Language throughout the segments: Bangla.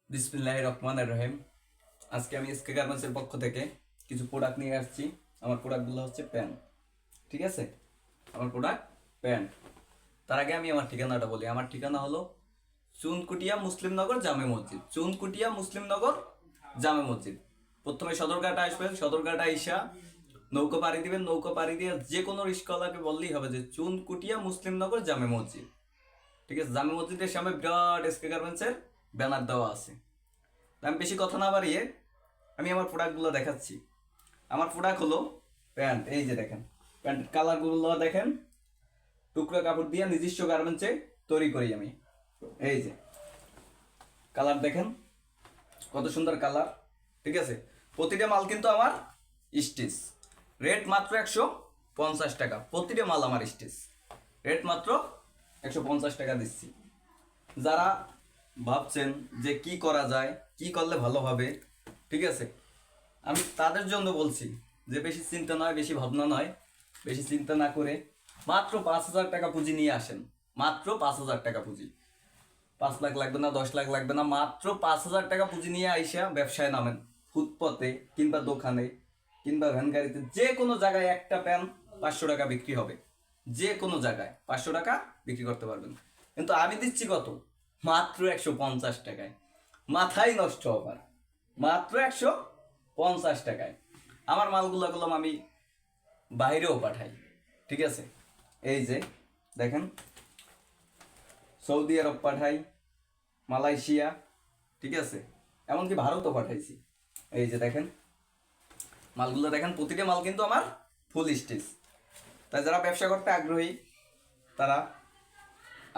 বিসমিল্লাহির রহমানির রহিম। আজকে আমি এসকে গার্মেন্টসের পক্ষ থেকে কিছু প্রোডাক্ট নিয়ে আসছি। আমার প্রোডাক্টগুলো হচ্ছে প্যান্ট, ঠিক আছে? আমার প্রোডাক্ট প্যান্ট। তার আগে আমি আমার ঠিকানাটা বলি। আমার ঠিকানা হলো চুনকুটিয়া মুসলিমনগর জামে মসজিদ। চুনকুটিয়া মুসলিমনগর জামে মসজিদ। প্রথমে সদরঘাট আসবেন, সদরঘাট আইসা নৌকা পাড়ি দিবেন। নৌকা পাড়ি দিয়ে যে কোনো রিস্কাওয়ালাকে বললেই হবে যে চুনকুটিয়া মুসলিমনগর জামে মসজিদ, ঠিক আছে? জামে মসজিদের সামনে বিরাট এসকে গার্মেন্টসের ব্যানার দেওয়া আছে। আমি বেশি কথা না বাড়িয়ে আমি আমার প্রোডাক্টগুলো দেখাচ্ছি। আমার প্রোডাক্ট হলো প্যান্ট। এই যে দেখেন, প্যান্টের কালারগুলো দেখেন, টুকরা কাপড় দিয়ে নিজস্ব গার্মেন্টসে তৈরি করি আমি। এই যে কালার দেখেন, কত সুন্দর কালার, ঠিক আছে? প্রতিটা মাল কিন্তু আমার স্টিচ। রেট মাত্র 150 টাকা। প্রতিটা মাল আমার স্টিচ। রেট মাত্র 150 টাকা দিচ্ছি। যারা ভাবছেন যে কি করা যায়, কি করলে ভালো হবে, ঠিক আছে, আমি তাদের জন্য বলছি যে বেশি চিন্তা নয়, বেশি ভাবনা নয়, বেশি চিন্তা না করে মাত্র 5,000 টাকা পুঁজি নিয়ে আসেন। মাত্র 5,000 টাকা পুঁজি। 5 লাখ লাগবে না, 10 লাখ লাগবে না, মাত্র 5,000 টাকা পুঁজি নিয়ে আইসা ব্যবসায় নামেন। ফুটপথে কিংবা দোকানে কিংবা ভ্যান গাড়িতে যে কোনো জায়গায় একটা প্যান 500 টাকা বিক্রি হবে। যে কোনো জায়গায় 500 টাকা বিক্রি করতে পারবেন। কিন্তু আমি দিচ্ছি কত? মাত্র 150 টাকায়। মাথায় নষ্ট হবার। মাত্র 150 টাকায় আমার মালগুলো করলাম আমি বাইরেও পাঠাই, ঠিক আছে? এই যে দেখেন, সৌদি আরব পাঠাই, মালয়েশিয়া, ঠিক আছে, এমনকি ভারতও পাঠাইছি। এই যে দেখেন মালগুলো দেখেন, প্রতিটা মাল কিন্তু আমার ফুল স্টিচ। তাই যারা ব্যবসা করতে আগ্রহী তারা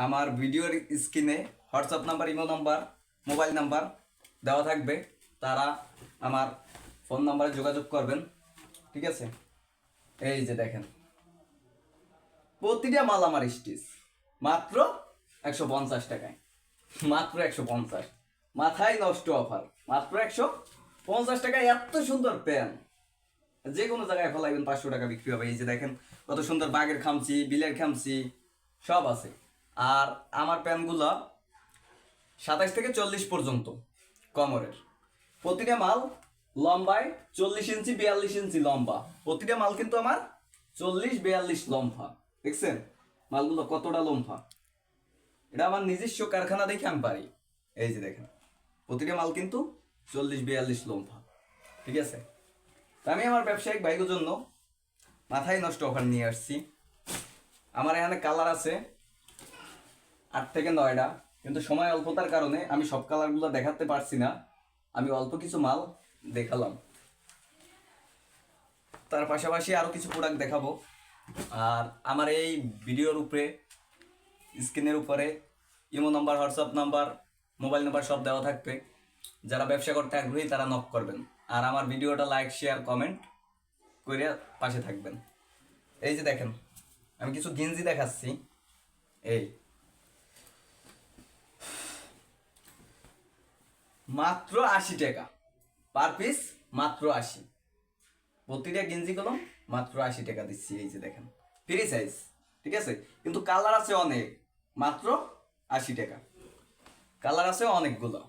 আমার ভিডিওর স্ক্রিনে WhatsApp number, imo number, mobile number দেওয়া থাকবে। তারা আমার ফোন নাম্বারে যোগাযোগ করবেন, ঠিক আছে? এই যে দেখেন প্রতিটা মাল আমার স্টিচ। মাত্র 150 টাকায়। মাত্র 150। মাথায় নষ্ট অফার। মাত্র 150 টাকায় এত সুন্দর প্যান যে কোনো জায়গায় ফেলাইবেন, 500 টাকা বিক্রি হবে। এই যে দেখেন কত সুন্দর বাঘের খামচি, বিলের খামচি সব আছে। আর আমার প্যানগুলো 27 থেকে 40 পর্যন্ত কমরের। প্রতিটা মাল লম্বায় 40 ইঞ্চি 42 ইঞ্চি লম্বা। প্রতিটা মাল কিন্তু আমার 40-42 লম্বা। দেখছেন মালগুলো কতটা লম্বা? এটা আমার নিজস্ব কারখানা দেখে আমি পারি। এই যে দেখেন প্রতিটা মাল কিন্তু 40-42 লম্বা, ঠিক আছে? আমি আমার ব্যবসায়িক ভাইদের জন্য মাথায় নষ্ট অফার নিয়ে আসছি। আমার এখানে কালার আছে 8 থেকে 9টা, কিন্তু সময় অল্পতার কারণে আমি সব কালারগুলো দেখাতে পারছি না। আমি অল্প কিছু মাল দেখালাম, তার পাশাপাশি আরও কিছু প্রোডাক্ট দেখাবো। আর আমার এই ভিডিওর উপরে, স্ক্রিনের উপরে imo number, WhatsApp number, mobile number সব দেওয়া থাকবে। যারা ব্যবসা করতে আগ্রহী তারা নক করবেন। আর আমার ভিডিওটা লাইক, শেয়ার, কমেন্ট করে পাশে থাকবেন। এই যে দেখেন আমি কিছু গেঞ্জি দেখাচ্ছি। এই মাত্র 80 টাকা পার পিস। মাত্র 80। প্রতিটা গেঞ্জি কলম মাত্র 80 টাকা দিচ্ছি। এই যে দেখেন ফ্রি সাইজ, ঠিক আছে? কিন্তু কালার আছে অনেক। মাত্র 80 টাকা। কালার আছে অনেকগুলো,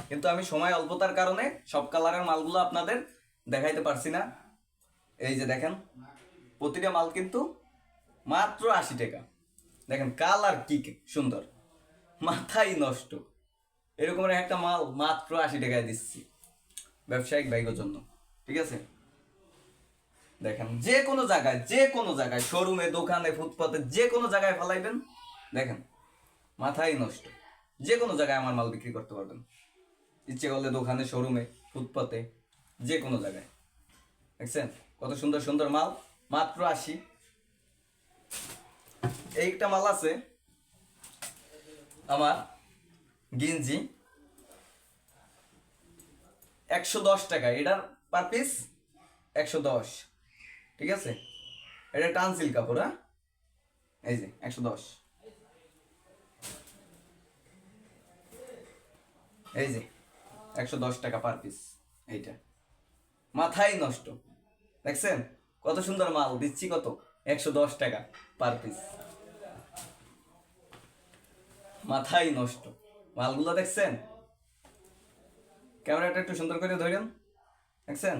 কিন্তু আমি সময় অল্পতার কারণে সব কালারের মালগুলো আপনাদের দেখাইতে পারছি না। এই যে দেখেন প্রতিটা মাল কিন্তু মাত্র 80 টাকা। দেখেন কালার কি সুন্দর, মাথায় নষ্ট। এরকমের একটা মাল মাত্র 80 টাকায় দিচ্ছি ব্যবসায়িক ভাইগোর জন্য, ঠিক আছে? দেখেন যে কোনো জায়গায়, যে কোনো জায়গায়, শোরুমে, দোকানে, ফুটপাতে, যে কোনো জায়গায় ফেলাইবেন। দেখেন মাথায় নষ্ট। যে কোনো জায়গায় আমার মাল বিক্রি করতে পারবেন। ইচ্ছে করলে দোকানে, শোরুমে, ফুটপাতে, যে কোনো জায়গায়। দেখছেন কত সুন্দর সুন্দর মাল, মাত্র 80। এইটা মাল আছে আমার গেঞ্জি 110 টাকা। এটার পার পিস 110, ঠিক আছে? এটা টানসিল কাপড়, হ্যাঁ? এই যে 110। এই যে 110 টাকা পার পিস। এইটা মাথায় নষ্ট। দেখছেন কত সুন্দর মাল দিচ্ছি, কত? 110 টাকা পার পিস। মাথায় নষ্ট মালগুলো দেখছেন? ক্যামেরাটা একটু সুন্দর করে ধরেন, দেখছেন?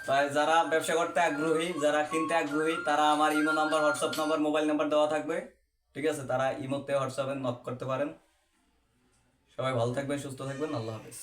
তাই যারা ব্যবসা করতে আগ্রহী, যারা কিনতে আগ্রহী, তারা আমার imo number, WhatsApp number, mobile number দেওয়া থাকবে, ঠিক আছে? তারা ইমোতে হোয়াটসঅ্যাপে নক করতে পারেন। সবাই ভালো থাকবেন, সুস্থ থাকবেন, আল্লাহ হাফেজ।